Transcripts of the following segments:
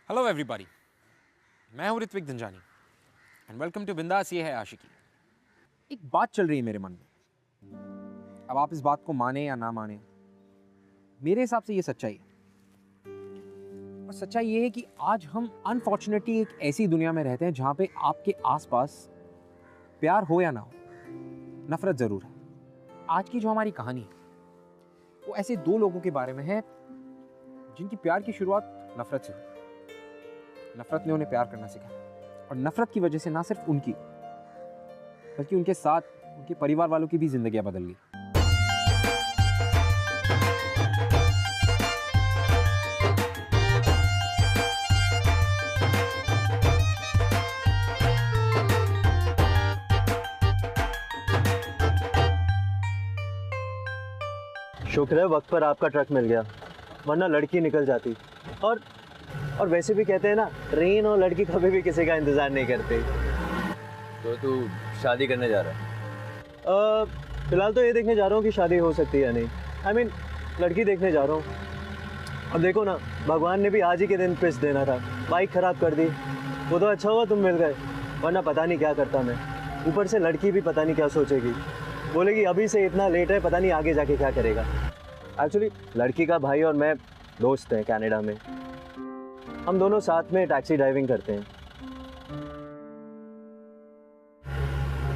Hello everybody, मैं हूं Ritvik Dhanjani and welcome to Bindass ये है आशिकी। एक बात चल रही है मेरे मन में, अब आप इस बात को माने या ना माने, मेरे हिसाब से ये सच्चाई है। और सच्चाई ये है कि आज हम अनफॉर्चुनेटली एक ऐसी दुनिया में रहते हैं जहां पे आपके आसपास प्यार हो या ना हो, नफरत जरूर है। आज की जो हमारी कहानी है वो ऐसे दो लोगों के बारे में है जिनकी प्यार की शुरुआत नफरत से हुई। नफरत ने उन्हें प्यार करना सिखाया और नफरत की वजह से ना सिर्फ उनकी बल्कि उनके साथ उनके परिवार वालों की भी जिंदगियां बदल गई। शुक्र है वक्त पर आपका ट्रक मिल गया, वरना लड़की निकल जाती। और वैसे भी कहते हैं ना, ट्रेन और लड़की कभी भी किसी का इंतजार नहीं करते। तो तू शादी करने जा रहा है? फिलहाल तो ये देखने जा रहा हूँ कि शादी हो सकती है या नहीं। I mean, लड़की देखने जा रहा हूँ। अब देखो ना, भगवान ने भी आज ही के दिन ट्विस्ट देना था, बाइक खराब कर दी। वो तो अच्छा हुआ तुम मिल गए, वरना पता नहीं क्या करता मैं। ऊपर से लड़की भी पता नहीं क्या सोचेगी, बोलेगी अभी से इतना लेट है, पता नहीं आगे जाके क्या करेगा। एक्चुअली लड़की का भाई और मैं दोस्त हैं कनाडा में, हम दोनों साथ में टैक्सी ड्राइविंग करते हैं।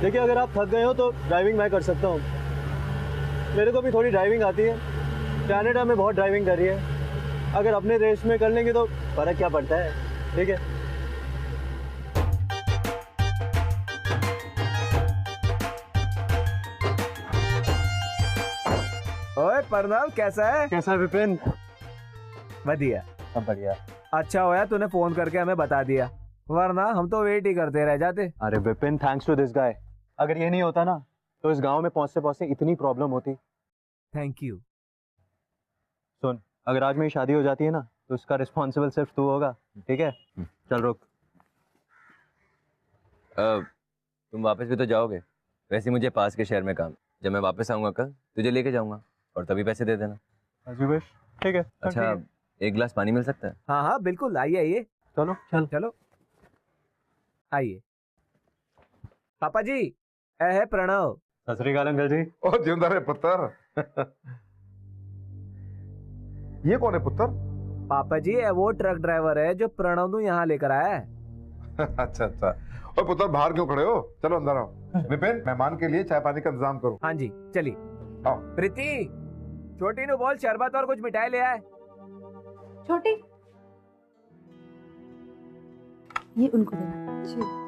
देखिए, अगर आप थक गए हो तो ड्राइविंग मैं कर सकता हूँ, मेरे को भी थोड़ी ड्राइविंग आती है। कनाडा में बहुत ड्राइविंग करी है, अगर अपने देश में कर लेंगे तो फर्क क्या पड़ता है। ठीक है, ओए परनाल, कैसा है? कैसा विपिन? बढ़िया। सब बढ़िया। अच्छा होया तूने फोन करके हमें बता दिया, वरना हम तो वेट ही करते रह जाते। अरे Vipin, thanks to this guy. अगर ये नहीं होता ना तो इस गांव में पहुंचते पहुंचते इतनी प्रॉब्लम होती। Thank you. सुन, अगर आज मेरी शादी हो जाती है ना तो उसका रिस्पॉन्सिबल सिर्फ तू होगा, ठीक है? चल रुक। तुम वापस भी तो जाओगे, वैसे मुझे पास के शहर में काम। जब मैं वापस आऊँगा कल तुझे लेके जाऊँगा और तभी पैसे दे देना। ठीक है। अच्छा, एक गिलास पानी मिल सकता है? हाँ हाँ बिल्कुल, आइए आइए। चलो चल चलो आइए। पापा जी, ए है प्रणव। सत श्री अकाल अंकल जी। ओ जिंदा रहे पुत्र। ये कौन है पुत्र? पापा जी, ए वो ट्रक ड्राइवर है जो प्रणव ਨੂੰ यहाँ लेकर आया है। अच्छा अच्छा। और पुत्र बाहर क्यों खड़े हो? चलो अंदर आओ। विपिन, मेहमान के लिए चाय पानी का इंतजाम करो। हाँ जी चलिए। आओ। प्रीति, छोटी नु बोल शरबत और कुछ मिठाई ले आए। छोटी, ये उनको देना। जी।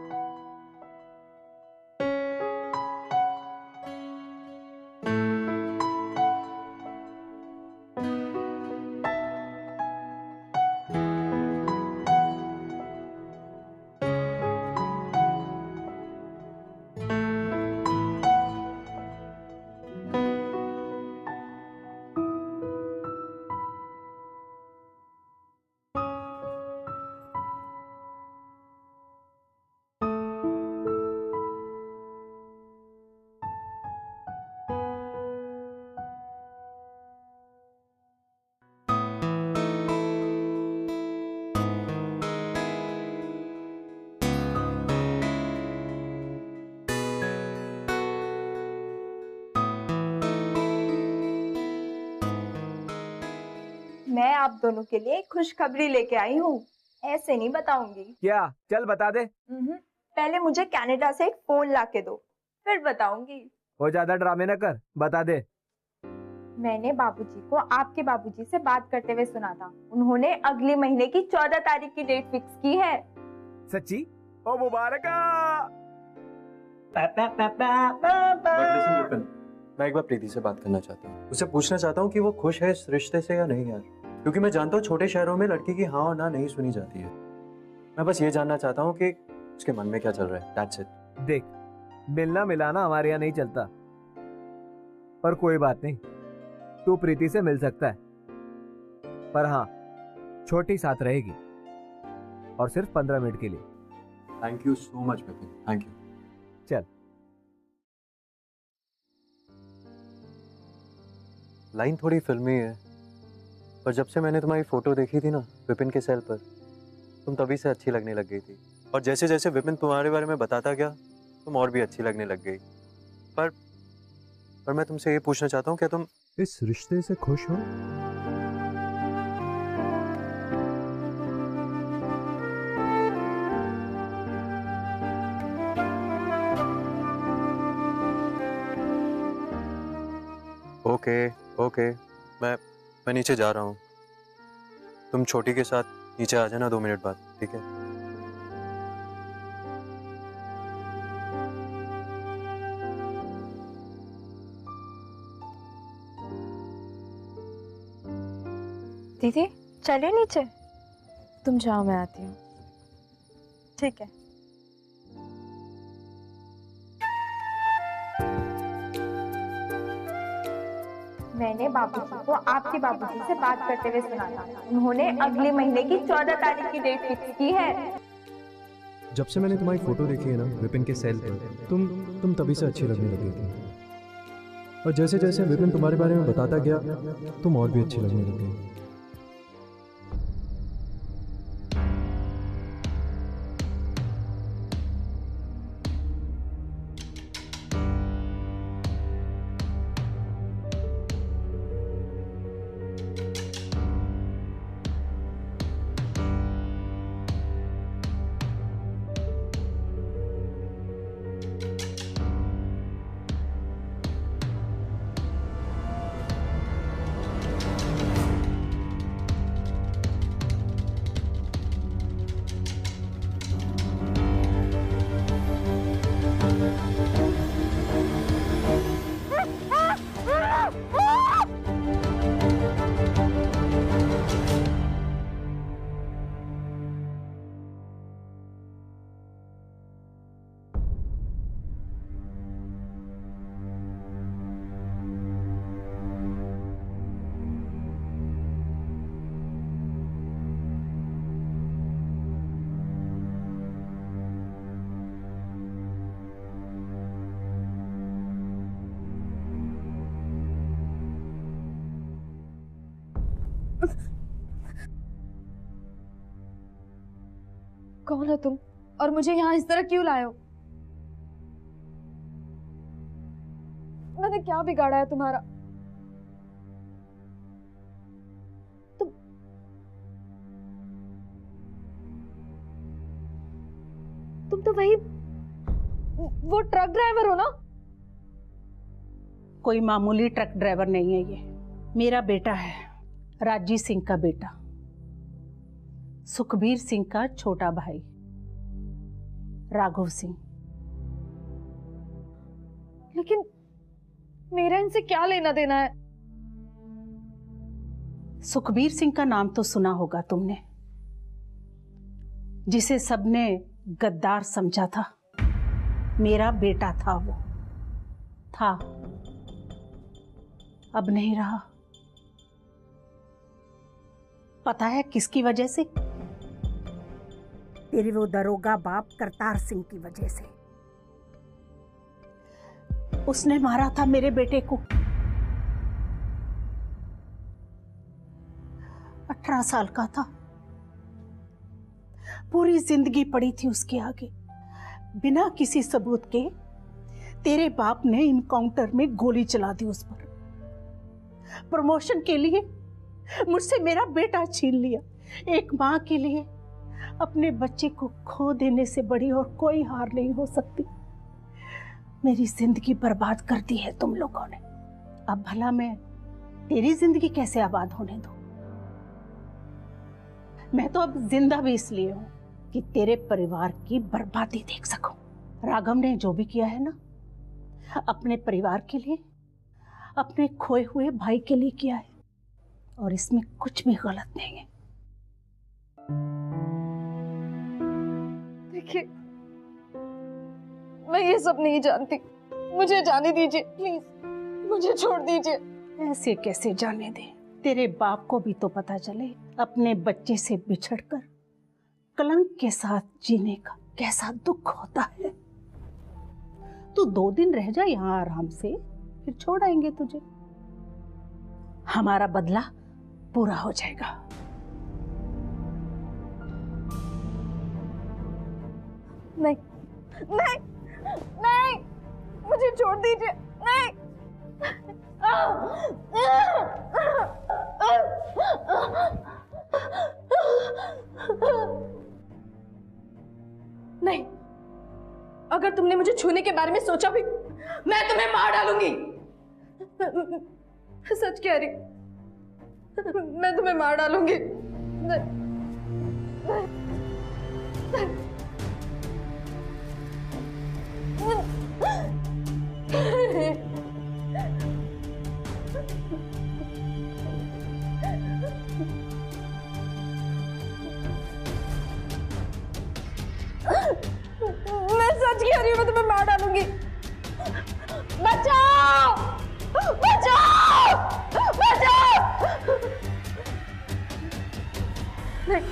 मैं आप दोनों के लिए खुशखबरी लेके आई हूँ, ऐसे नहीं बताऊंगी। क्या? चल बता दे। पहले मुझे कनाडा से एक फोन लाके दो, फिर बताऊंगी। वो ज्यादा ड्रामे न कर, बता दे। मैंने बाबूजी को आपके बाबूजी से बात करते हुए सुना था, उन्होंने अगले महीने की 14 तारीख की डेट फिक्स की है। सच्ची? ओ मुबारका। मैं एक बार प्रीति से बात करना चाहता हूँ, उससे पूछना चाहता हूँ कि वो खुश है इस रिश्ते से या नहीं यार। क्योंकि मैं जानता हूँ छोटे शहरों में लड़की की हाँ और ना नहीं सुनी जाती है। मैं बस ये जानना चाहता हूँ कि उसके मन में क्या चल रहा है। That's it। देख, मिलना मिलाना हमारे यहाँ नहीं चलता, पर कोई बात नहीं, तू प्रीति से मिल सकता है। पर हाँ, छोटी साथ रहेगी और सिर्फ 15 मिनट के लिए। Thank you so much Vipin, thank you. चल। लाइन थोड़ी फिल्मी है, पर जब से मैंने तुम्हारी फोटो देखी थी ना विपिन के सेल पर, तुम तभी से अच्छी लगने लग गई थी, और जैसे जैसे विपिन तुम्हारे बारे में बताता गया तुम और भी अच्छी लगने लग गई। पर मैं तुमसे ये पूछना चाहता हूँ, क्या तुम इस रिश्ते से खुश हो? ओके, मैं नीचे जा रहा हूँ। तुम छोटी के साथ नीचे आ जाना 2 मिनट बाद, ठीक है? दीदी चलिए नीचे। तुम जाओ, मैं आती हूँ। ठीक है। मैंने बाबूजी को आपके बाबूजी से बात करते हुए सुना था। उन्होंने अगले महीने की 14 तारीख की डेट फिक्स की है। जब से मैंने तुम्हारी फोटो देखी है ना विपिन के सेल पर, तुम तभी से अच्छी लगने लगी थी। और जैसे जैसे विपिन तुम्हारे बारे में बताता गया तुम और भी अच्छी लगने लग गई। कौन हो तुम और मुझे यहाँ इस तरह क्यों लाए हो? मैंने क्या बिगाड़ा है तुम्हारा? तुम तो वही वो ट्रक ड्राइवर हो ना? कोई मामूली ट्रक ड्राइवर नहीं है ये, मेरा बेटा है, राजी सिंह का बेटा, सुखबीर सिंह का छोटा भाई राघव सिंह। लेकिन मेरा इनसे क्या लेना देना है? सुखबीर सिंह का नाम तो सुना होगा तुमने, जिसे सबने गद्दार समझा था। मेरा बेटा था वो, था, अब नहीं रहा। पता है किसकी वजह से? तेरे वो दरोगा बाप करतार सिंह की वजह से। उसने मारा था मेरे बेटे को। 18 साल का था, पूरी जिंदगी पड़ी थी उसके आगे। बिना किसी सबूत के तेरे बाप ने इनकाउंटर में गोली चला दी उस पर। प्रमोशन के लिए मुझसे मेरा बेटा छीन लिया। एक मां के लिए अपने बच्चे को खो देने से बड़ी और कोई हार नहीं हो सकती। मेरी जिंदगी बर्बाद कर दी है तुम लोगों ने। अब भला मैं तेरी जिंदगी कैसे आबाद होने दूं? मैं तो अब जिंदा भी इसलिए हूं कि तेरे परिवार की बर्बादी देख सकूं। राघव ने जो भी किया है ना, अपने परिवार के लिए, अपने खोए हुए भाई के लिए किया है, और इसमें कुछ भी गलत नहीं है। देखिए, मैं ये सब नहीं जानती, मुझे जाने दीजिए प्लीज, मुझे छोड़ दीजिए। ऐसे कैसे जाने दे? तेरे बाप को भी तो पता चले अपने बच्चे से बिछड़कर कलंक के साथ जीने का कैसा दुख होता है। तू 2 दिन रह जा यहाँ आराम से, फिर छोड़ आएंगे तुझे। हमारा बदला पूरा हो जाएगा। नहीं नहीं नहीं, मुझे छोड़ दीजिए, नहीं। नहीं, अगर तुमने मुझे छूने के बारे में सोचा भी, मैं तुम्हें मार डालूंगी। सच कह रही, मैं तुम्हें मार डालूंगी। मैं सच कह रही हूँ, मैं तुम्हें मार डालूंगी। बचाओ बचाओ बचाओ। नहीं,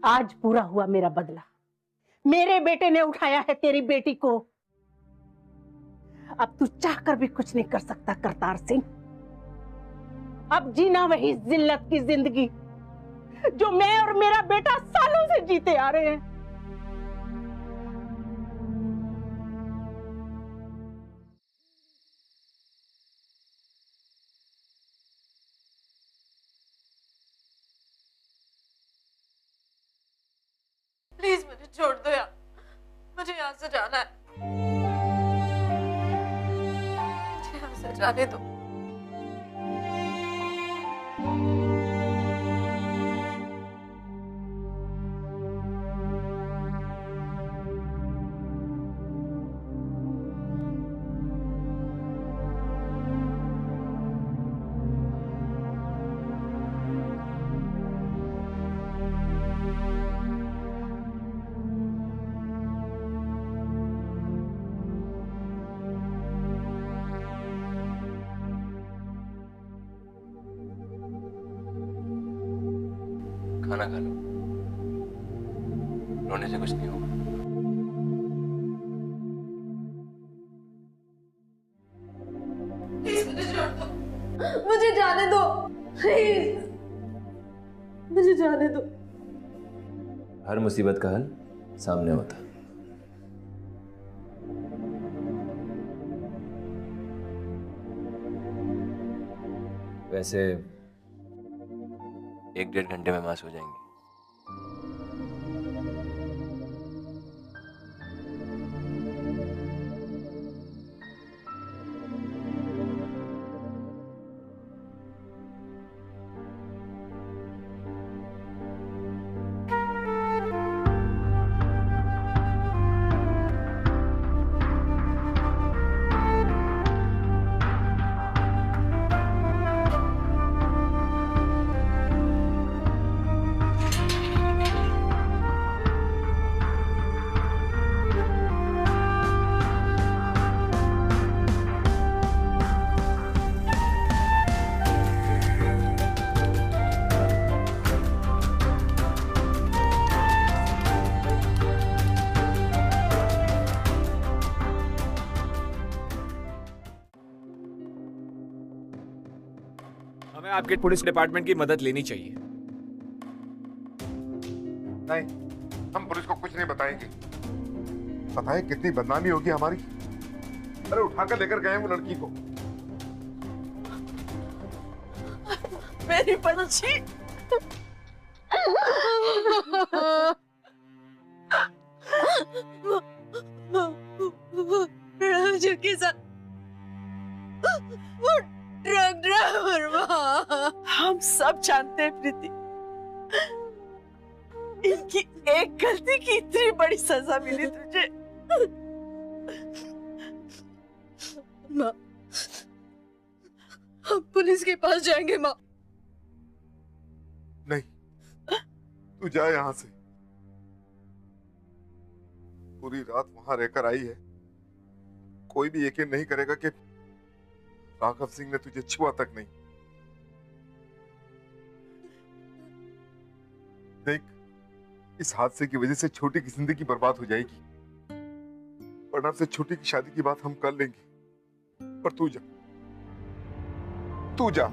आज पूरा हुआ मेरा बदला। मेरे बेटे ने उठाया है तेरी बेटी को। अब तू चाहकर भी कुछ नहीं कर सकता करतार सिंह। अब जीना वही जिल्लत की जिंदगी जो मैं और मेरा बेटा सालों से जीते आ रहे हैं। प्लीज मुझे छोड़ दो यार, मुझे यहाँ से जाना है, मुझे यहाँ से जाने दो। खाना खा लो, रोने से कुछ नहीं होगा। प्लीज मुझे छोड़ दो, मुझे जाने दो, प्लीज मुझे जाने दो। हर मुसीबत का हल सामने होता। वैसे 1-1.5 घंटे में मास हो जाएंगे। हमें आपके पुलिस डिपार्टमेंट की मदद लेनी चाहिए। नहीं, हम पुलिस को कुछ नहीं बताएंगे। पता है कितनी बदनामी होगी हमारी। अरे उठाकर लेकर गए वो लड़की को। मेरी पंछी। राजू के साथ वो ट्रक ड्राइवर। हम सब जानते हैं प्रीति, इनकी एक गलती की इतनी बड़ी सजा मिली तुझे। माँ, हम पुलिस के पास जाएंगे माँ। नहीं, तू जा यहां से। पूरी रात वहां रहकर आई है, कोई भी यकीन नहीं करेगा कि राघव सिंह ने तुझे छुआ तक नहीं। देख, इस हादसे की वजह से छोटी की जिंदगी बर्बाद हो जाएगी। प्रणव से छोटी की शादी की बात हम कर लेंगे, पर तू जा, तू जा।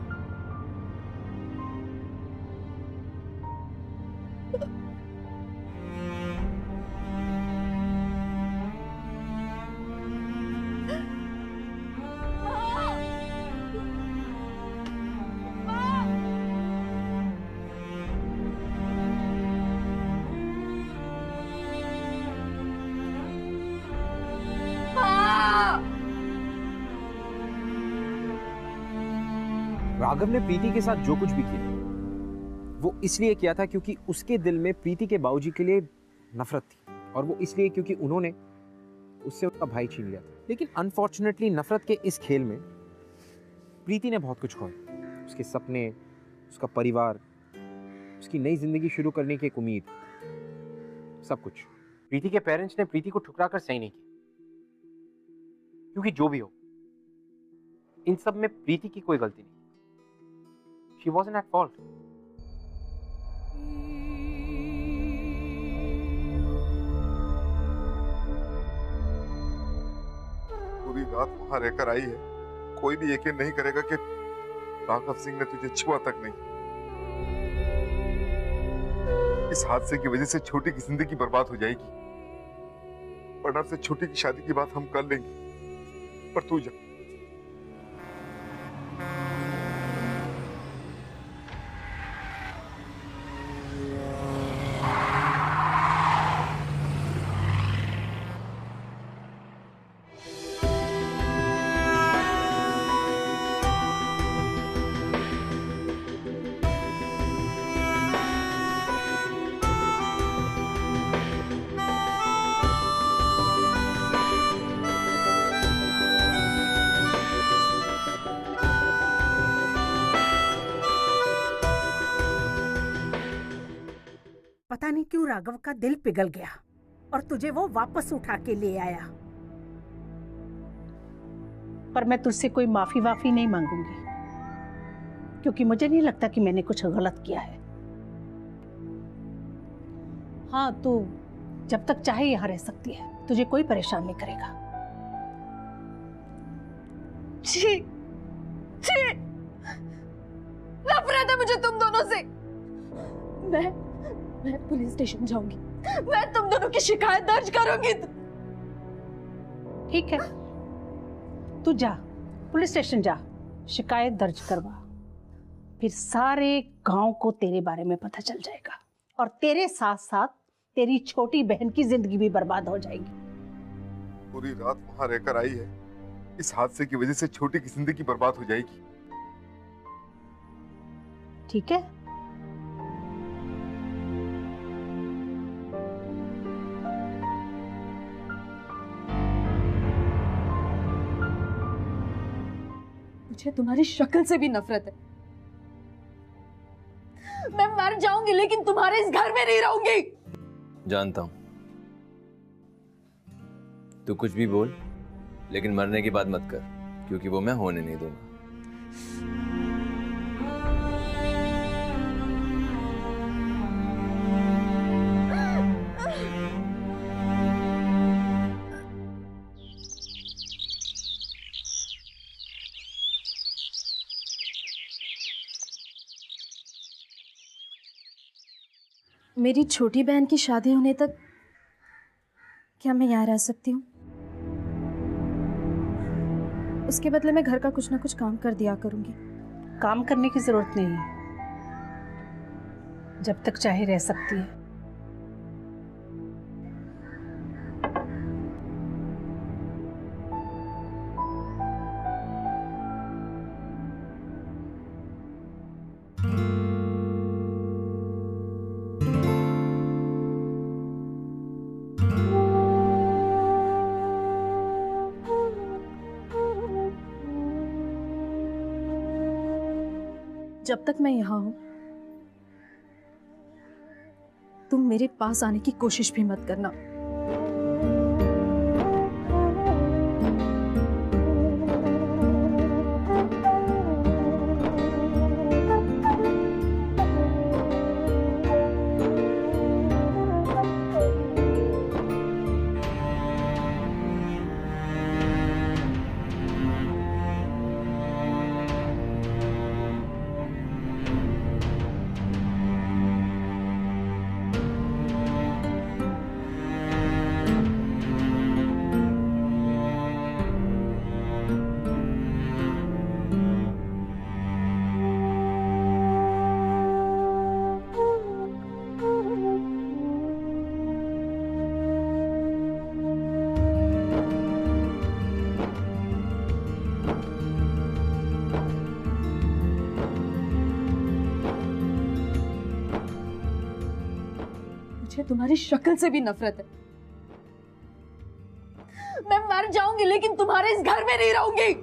राघव ने प्रीति के साथ जो कुछ भी किया वो इसलिए किया था क्योंकि उसके दिल में प्रीति के बाबूजी के लिए नफरत थी, और वो इसलिए क्योंकि उन्होंने उससे उसका भाई छीन लिया था। लेकिन अनफॉर्चुनेटली नफरत के इस खेल में प्रीति ने बहुत कुछ खोया। उसके सपने, उसका परिवार, उसकी नई जिंदगी शुरू करने की एक उम्मीद, सब कुछ। प्रीति के पेरेंट्स ने प्रीति को ठुकरा कर सही नहीं किया, क्योंकि जो भी हो इन सब में प्रीति की कोई गलती नहीं। She wasn't at fault. पूरी रात वहां रहकर आई है, कोई भी यकीन नहीं करेगा कि राघव सिंह ने तुझे छुआ तक नहीं। इस हादसे की वजह से छोटी की जिंदगी बर्बाद हो जाएगी। प्रणव से छोटी की शादी की बात हम कर लेंगे, पर तू जा। पता नहीं क्यों राघव का दिल पिघल गया और तुझे वो वापस उठा के ले आया। पर मैं तुझसे कोई माफी वाफी नहीं मांगूंगी, क्योंकि मुझे नहीं लगता कि मैंने कुछ गलत किया है। हाँ, तू जब तक चाहे यहाँ रह सकती है, तुझे कोई परेशान नहीं करेगा। छी, छी, नफरत है मुझे तुम दोनों से। मैं पुलिस स्टेशन जाऊंगी, मैं तुम दोनों की शिकायत दर्ज करूंगी। ठीक है, तू जा, पुलिस स्टेशन जा, शिकायत दर्ज करवा, फिर सारे गांव को तेरे बारे में पता चल जाएगा और तेरे साथ साथ तेरी छोटी बहन की जिंदगी भी बर्बाद हो जाएगी। पूरी रात वहां रहकर आई है, इस हादसे की वजह से छोटी की जिंदगी बर्बाद हो जाएगी। ठीक है, मुझे तुम्हारी शक्ल से भी नफरत है। मैं मर जाऊंगी लेकिन तुम्हारे इस घर में नहीं रहूंगी। जानता हूं, तू कुछ भी बोल, लेकिन मरने की बात मत कर, क्योंकि वो मैं होने नहीं दूंगा। मेरी छोटी बहन की शादी होने तक क्या मैं यहाँ रह सकती हूँ? उसके बदले मैं घर का कुछ ना कुछ काम कर दिया करूंगी। काम करने की जरूरत नहीं है, जब तक चाहे रह सकती है। जब तक मैं यहाँ हूं तुम मेरे पास आने की कोशिश भी मत करना। मुझे तुम्हारी शक्ल से भी नफरत है। मैं मर जाऊंगी लेकिन तुम्हारे इस घर में नहीं रहूंगी।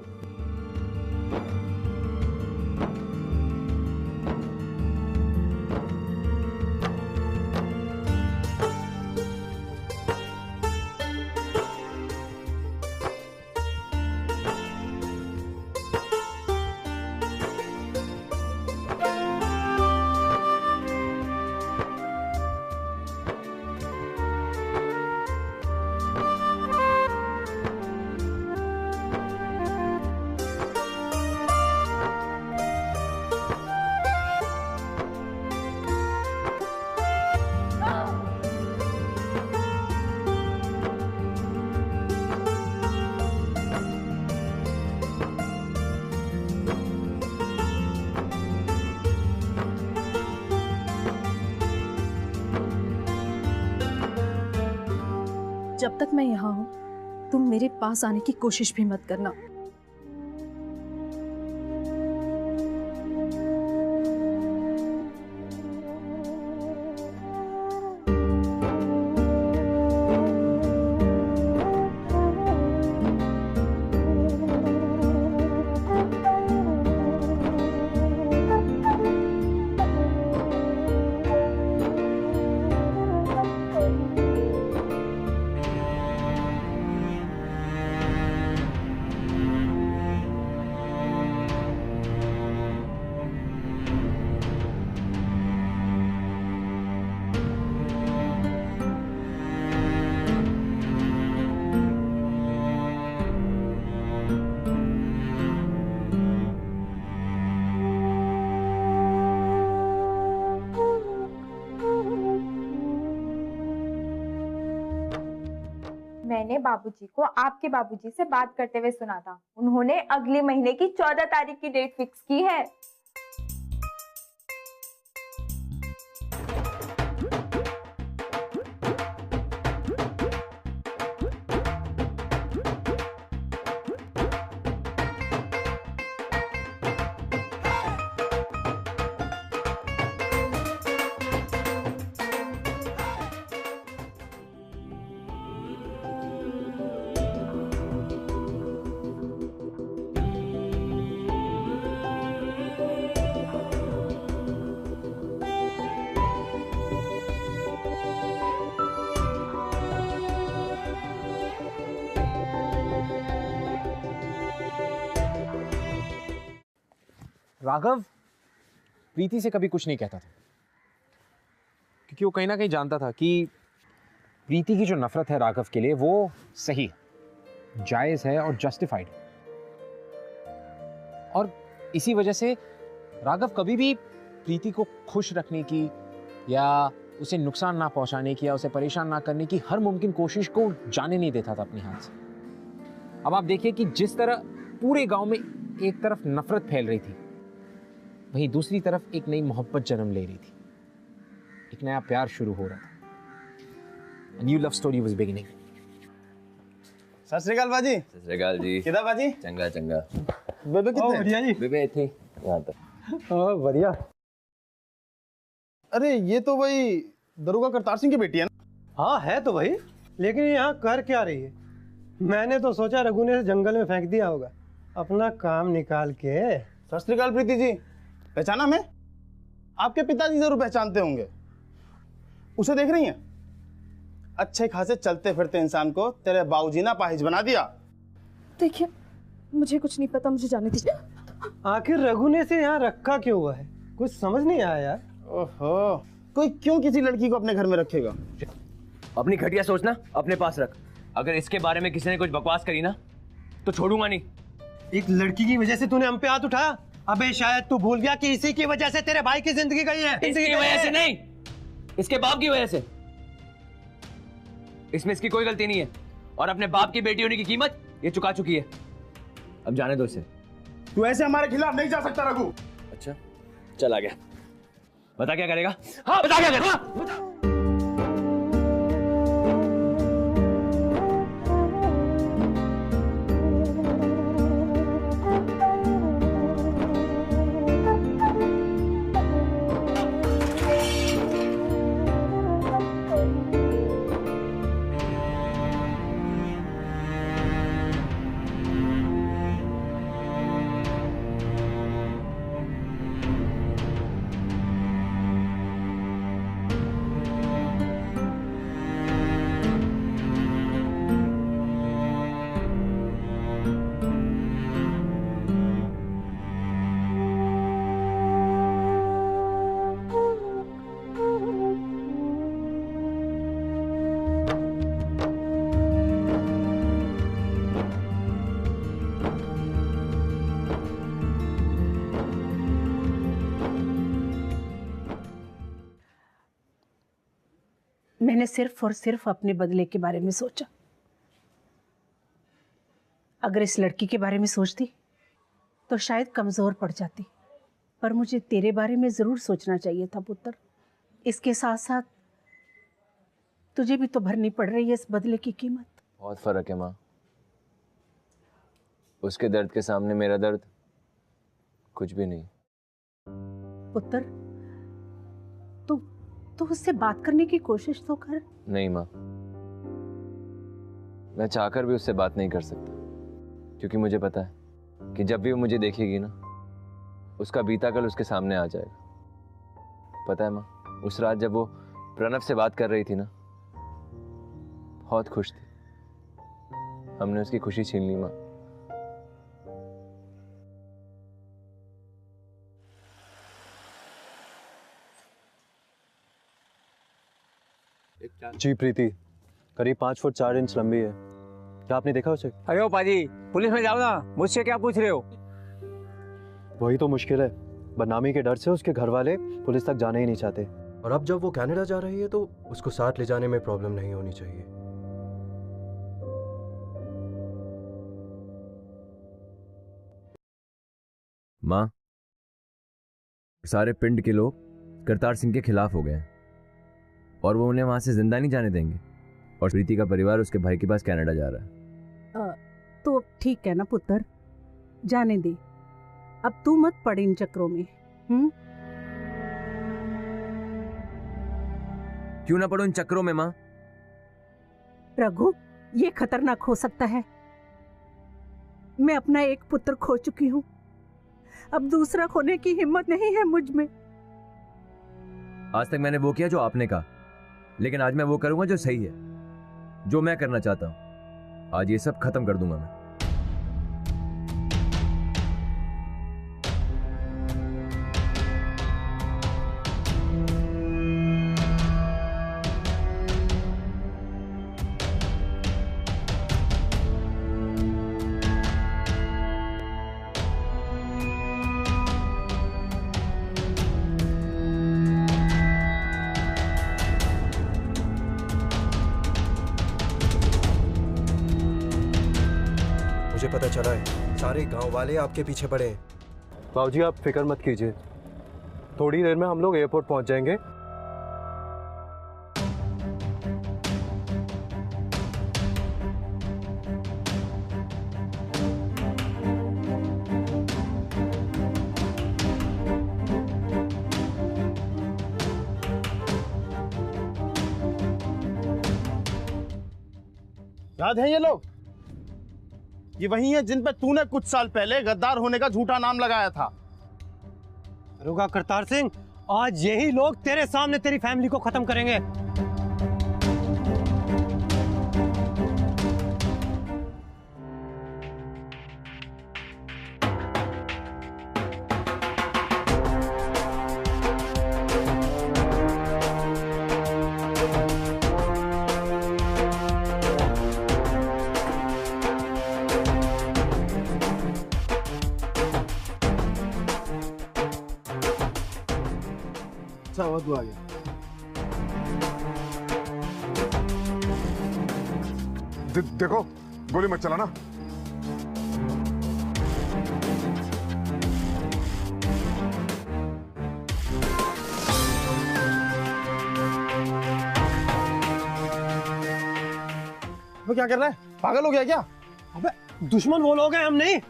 जब तक मैं यहाँ हूं तुम मेरे पास आने की कोशिश भी मत करना। मैंने बाबूजी को आपके बाबूजी से बात करते हुए सुना था। उन्होंने अगले महीने की 14 तारीख की डेट फिक्स की है। राघव प्रीति से कभी कुछ नहीं कहता था, क्योंकि वो कहीं ना कहीं जानता था कि प्रीति की जो नफरत है राघव के लिए वो सही है, जायज है और जस्टिफाइड है। और इसी वजह से राघव कभी भी प्रीति को खुश रखने की या उसे नुकसान ना पहुंचाने की या उसे परेशान ना करने की हर मुमकिन कोशिश को जाने नहीं देता था अपने हाथ से। अब आप देखिए कि जिस तरह पूरे गांव में एक तरफ नफरत फैल रही थी, वहीं दूसरी तरफ एक नई मोहब्बत जन्म ले रही थी, एक नया प्यार शुरू हो रहा था। A new love story was beginning. सत श्री अकाल बाजी। सत श्री अकाल जी। किदा बाजी? चंगा चंगा। बेबे कितने? बढ़िया जी। बेबे थे यहाँ तक। हाँ बढ़िया। अरे ये तो वही दरोगा करतार सिंह की बेटी है ना? हाँ है तो भाई, लेकिन यहाँ कर क्या रही है? मैंने तो सोचा रघु ने जंगल में फेंक दिया होगा अपना काम निकाल के। सत श्री अकाल प्रीति जी, पहचाना मैं? आपके पिताजी जरूर पहचानते होंगे। उसे देख रही हैं? अच्छे खासे चलते फिरते इंसान को तेरे बाबूजी ने पाहिज बना दिया। देखिए मुझे कुछ नहीं पता, मुझे जाने दीजिए। आखिर रघु ने से यहाँ रखा क्यों हुआ है, कुछ समझ नहीं आया यार। ओहो, कोई क्यों किसी लड़की को अपने घर में रखेगा? अपनी घटिया सोचना अपने पास रख। अगर इसके बारे में किसी ने कुछ बकवास करी ना तो छोड़ूंगा नहीं। एक लड़की की वजह से तूने हम पे हाथ उठाया? अबे शायद तू भूल गया कि इसी की वजह से तेरे भाई की जिंदगी गई है। इसकी वजह से नहीं, इसके बाप की वजह से। इसमें इसकी कोई गलती नहीं है और अपने बाप की बेटी होने की कीमत ये चुका चुकी है। अब जाने दो इसे। तू ऐसे हमारे खिलाफ नहीं जा सकता रघु। अच्छा चल आ गया, बता क्या करेगा? हाँ बता क्या करेगा? बता। मैंने सिर्फ और सिर्फ अपने बदले के बारे में सोचा। अगर इस लड़की के बारे में सोचती तो शायद कमज़ोर पड़ जाती, पर मुझे तेरे बारे में ज़रूर सोचना चाहिए था पुत्र। इसके साथ साथ तुझे भी तो भरनी पड़ रही है इस बदले की कीमत। बहुत फर्क है माँ, उसके दर्द के सामने मेरा दर्द कुछ भी नहीं। पुत्र तो उससे बात करने की कोशिश तो कर। नहीं माँ, मैं चाहकर भी उससे बात नहीं कर सकता, क्योंकि मुझे पता है कि जब भी वो मुझे देखेगी ना उसका बीता कल उसके सामने आ जाएगा। पता है माँ, उस रात जब वो प्रणव से बात कर रही थी ना, बहुत खुश थी। हमने उसकी खुशी छीन ली माँ। जी प्रीति करीब 5 फुट 4 इंच लंबी है। क्या आपने देखा उसे? अरे पाजी, पुलिस में जाओ ना, मुझसे क्या पूछ रहे हो? वही तो मुश्किल है, बदनामी के डर से उसके घर वाले पुलिस तक जाना ही नहीं चाहते। और अब जब वो कनाडा जा रही है तो उसको साथ ले जाने में प्रॉब्लम नहीं होनी चाहिए। माँ, सारे पिंड के लोग करतार सिंह के खिलाफ हो गए हैं और वो उन्हें वहां से जिंदा नहीं जाने देंगे। और प्रीति का परिवार उसके भाई के पास कनाडा जा रहा है। तो ठीक है ना पुत्र, जाने दे। अब तू मत पड़ इन चक्रों में। क्यों ना पड़ो इन चक्रों में माँ? रघु, ये खतरनाक हो सकता है। मैं अपना एक पुत्र खो चुकी हूँ, अब दूसरा खोने की हिम्मत नहीं है मुझ में। आज तक मैंने वो किया जो आपने कहा, लेकिन आज मैं वो करूंगा जो सही है, जो मैं करना चाहता हूं। आज ये सब खत्म कर दूंगा मैं। मुझे पता चला है सारे गांव वाले आपके पीछे पड़े हैं। बाबूजी आप फिक्र मत कीजिए, थोड़ी देर में हम लोग एयरपोर्ट पहुंच जाएंगे। याद है ये लोग? ये वही है जिन पे तूने कुछ साल पहले गद्दार होने का झूठा नाम लगाया था। रुका करतार सिंह, आज यही लोग तेरे सामने तेरी फैमिली को खत्म करेंगे। अच्छा हुआ तू आ गया। देखो गोली मत चलाना। वो क्या कर रहा है? पागल हो गया क्या? अबे दुश्मन वो लोग हैं, हम नहीं।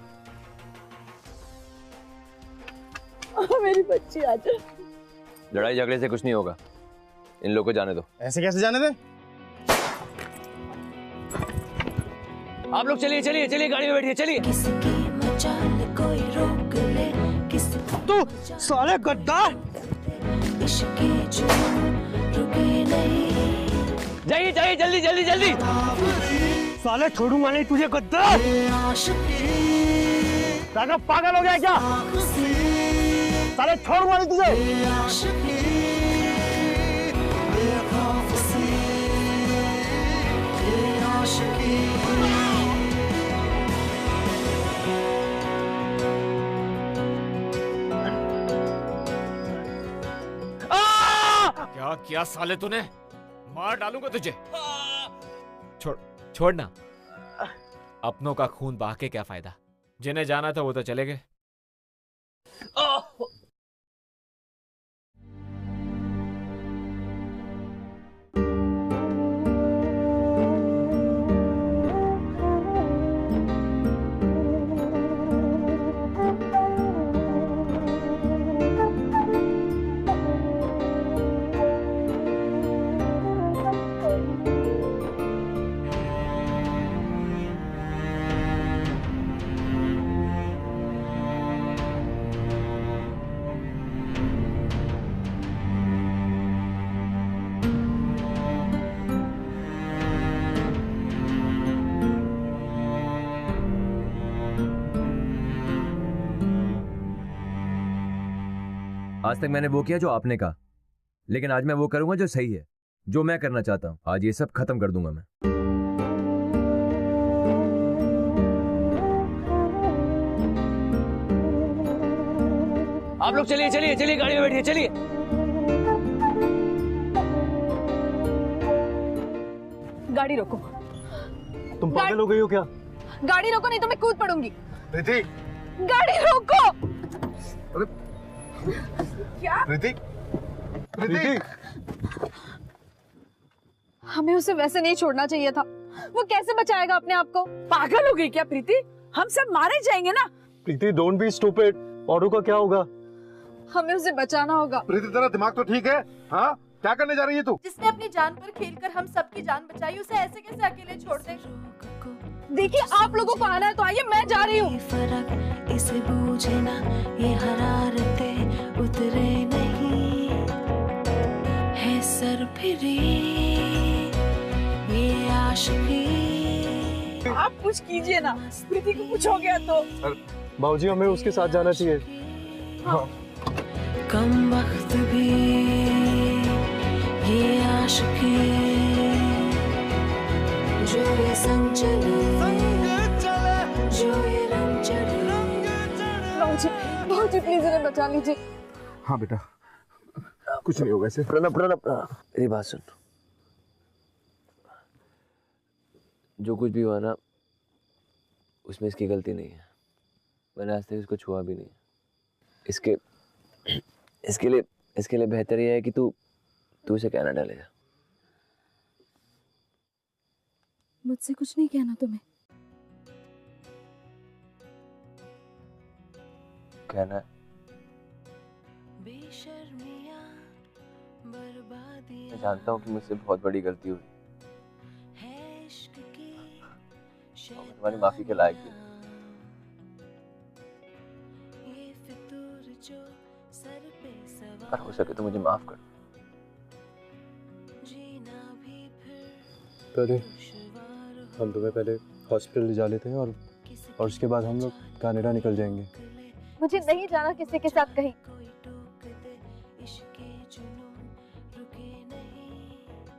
मेरी बच्ची आ जा। लड़ाई झगड़े से कुछ नहीं होगा, इन लोगों को जाने दो। ऐसे कैसे जाने दे? आप लोग चलिए चलिए चलिए, गाड़ी में बैठिए, चलिए। तू साले गद्दार! जाइए जाइए, जल्दी जल्दी जल्दी। साले छोड़ूंगा नहीं तुझे गद्दार! पागल हो गया क्या? साले छोड़ूंगा नहीं तुझे। क्या किया साले तूने? मार डालूंगा तुझे। छोड़ना। अपनों का खून बहा के क्या फायदा? जिन्हें जाना था वो तो चले गए। आज तक मैंने वो किया जो आपने कहा, लेकिन आज मैं वो करूंगा जो सही है, जो मैं करना चाहता हूं। आज ये सब खत्म कर दूंगा मैं। आप लोग चलिए चलिए चलिए, गाड़ी में बैठिए, चलिए। गाड़ी रोको। तुम पागल हो गई हो क्या? गाड़ी रोको नहीं तो मैं कूद पड़ूंगी। रिति, गाड़ी रोको। क्या? रिति, रिति। हमें उसे वैसे नहीं छोड़ना चाहिए था। वो कैसे बचाएगा अपने आप को? पागल हो गई क्या प्रीति? हम सब मारे जाएंगे ना। प्रीति डोंट बी स्टूपिड। औरों का क्या होगा? हमें उसे बचाना होगा। प्रीति तेरा दिमाग तो ठीक है? हाँ, क्या करने जा रही है तू? जिसने अपनी जान पर खेलकर हम सबकी जान बचाई, उसे ऐसे कैसे अकेले छोड़ दे? देखिए आप लोगों को आना है तो आइए, मैं जा रही हूँ। फर्क इसे बूझे ना, ये हरारतें उतरे नहीं है सर फिरी ये आशिकी। आप कुछ कीजिए ना, प्रीति को कुछ हो गया तो। बाबूजी हमें उसके साथ जाना चाहिए। हाँ। कम वक्त भी ये आशिकी जो ये संग चले, जो ये रंग चढ़े। बहुत प्लीज इन्हें बचा लीजिए। हाँ बेटा, कुछ नहीं होगा इसे। प्रणब प्रणब, मेरी बात सुन। जो कुछ भी हुआ ना, उसमें इसकी गलती नहीं है। मैंने आज तक इसको छुआ भी नहीं। इसके लिए बेहतर यह है कि तू इसे कनाडा ले जा। मुझसे कुछ नहीं कहना तुम्हें। कहना है। मैं जानता हूँ कि मुझसे बहुत बड़ी गलती हुई और मैं तुम्हारी माफी के लायक भी। पर हो सके तो मुझे माफ कर। पहले हम तुम्हें पहले हॉस्पिटल ले जा लेते हैं और उसके बाद हम लोग कनाडा निकल जाएंगे। मुझे नहीं जाना किसी के साथ कहीं।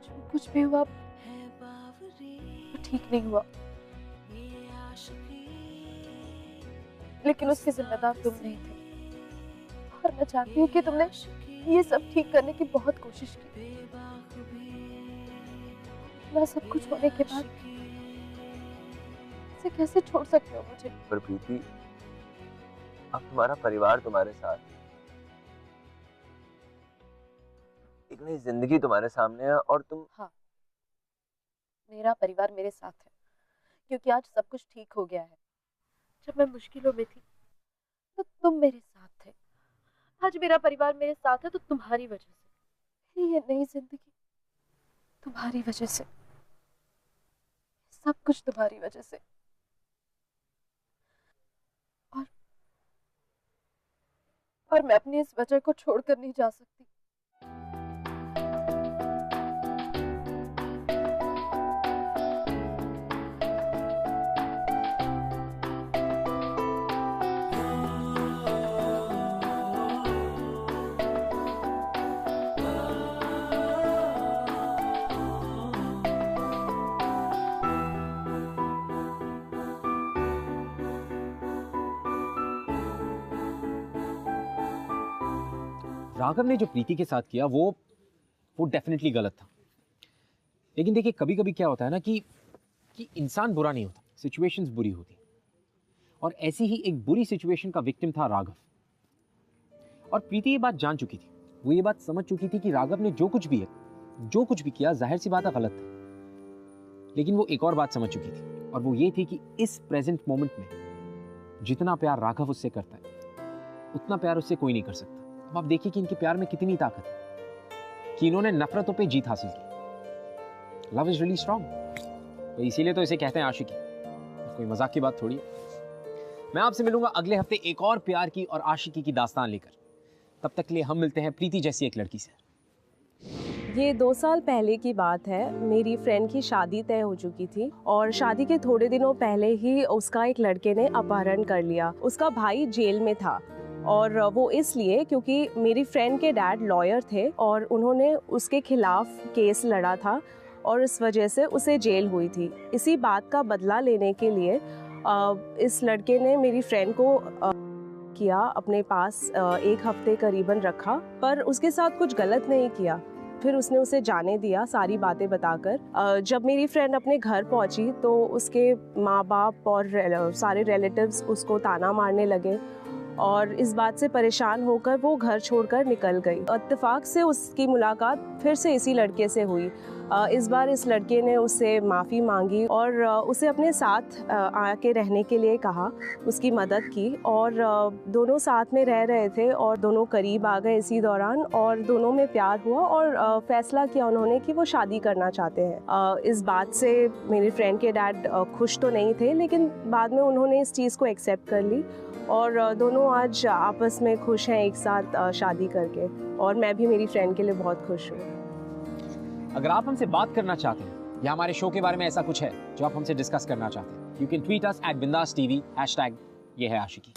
जो कुछ भी हुआ वो ठीक नहीं हुआ, लेकिन उसके जिम्मेदार तुम नहीं थे। और मैं चाहती हूँ कि तुमने ये सब ठीक करने की बहुत कोशिश की। ना सब कुछ होने के बाद इसे कैसे छोड़ सकते हो मुझे? पर प्रीति, अब तुम्हारा परिवार तुम्हारे साथ है, एक नई जिंदगी तुम्हारे सामने है और तुम। हाँ, मेरा परिवार मेरे साथ है क्योंकि आज सब कुछ ठीक हो गया है। जब मैं मुश्किलों में थी तो तुम मेरे साथ थे। आज मेरा परिवार मेरे साथ है तो तुम्हारी वजह से, ये नई जिंदगी तुम्हारी वजह से, सब कुछ तुम्हारी वजह से। और मैं अपनी इस वजह को छोड़कर नहीं जा सकती। राघव ने जो प्रीति के साथ किया वो डेफिनेटली गलत था। लेकिन देखिए, कभी कभी क्या होता है ना कि इंसान बुरा नहीं होता, सिचुएशंस बुरी होती। और ऐसी ही एक बुरी सिचुएशन का विक्टिम था राघव। और प्रीति ये बात जान चुकी थी, वो ये बात समझ चुकी थी कि राघव ने जो कुछ भी किया जाहिर सी बात है गलत था। लेकिन वो एक और बात समझ चुकी थी, और वो ये थी कि इस प्रेजेंट मोमेंट में जितना प्यार राघव उससे करता है उतना प्यार उससे कोई नहीं कर सकता। अब आप देखिए कि इनके प्यार में कितनी ताकत है कि इन्होंने नफरतों पे जीत हासिल की। Love is really strong. इसीलिए तो इसे कहते हैं आशिकी। कोई मजाक की बात थोड़ी है। मैं आपसे मिलूंगा अगले हफ्ते एक और प्यार की और आशिकी की दास्तान लेकर। तब तक के लिए हम मिलते हैं प्रीति जैसी एक लड़की से। ये 2 साल पहले की बात है। मेरी फ्रेंड की शादी तय हो चुकी थी और शादी के थोड़े दिनों पहले ही उसका एक लड़के ने अपहरण कर लिया। उसका भाई जेल में था और वो इसलिए क्योंकि मेरी फ्रेंड के डैड लॉयर थे और उन्होंने उसके खिलाफ केस लड़ा था और इस वजह से उसे जेल हुई थी। इसी बात का बदला लेने के लिए इस लड़के ने मेरी फ्रेंड को किया, अपने पास 1 हफ्ते करीबन रखा, पर उसके साथ कुछ गलत नहीं किया। फिर उसने उसे जाने दिया सारी बातें बताकर। जब मेरी फ्रेंड अपने घर पहुंची तो उसके माँ बाप और सारे रिलेटिव्स उसको ताना मारने लगे और इस बात से परेशान होकर वो घर छोड़कर निकल गई। इत्तेफाक से उसकी मुलाकात फिर से इसी लड़के से हुई। इस बार इस लड़के ने उससे माफ़ी मांगी और उसे अपने साथ आके रहने के लिए कहा, उसकी मदद की और दोनों साथ में रह रहे थे और दोनों करीब आ गए इसी दौरान और दोनों में प्यार हुआ और फैसला किया उन्होंने कि वो शादी करना चाहते हैं। इस बात से मेरी फ्रेंड के डैड खुश तो नहीं थे, लेकिन बाद में उन्होंने इस चीज़ को एक्सेप्ट कर ली और दोनों आज आपस में खुश हैं एक साथ शादी करके, और मैं भी मेरी फ्रेंड के लिए बहुत खुश हूँ। अगर आप हमसे बात करना चाहते हैं या हमारे शो के बारे में ऐसा कुछ है जो आप हमसे डिस्कस करना चाहते हैं, you can tweet us @BindasTV #ये है आशिकी।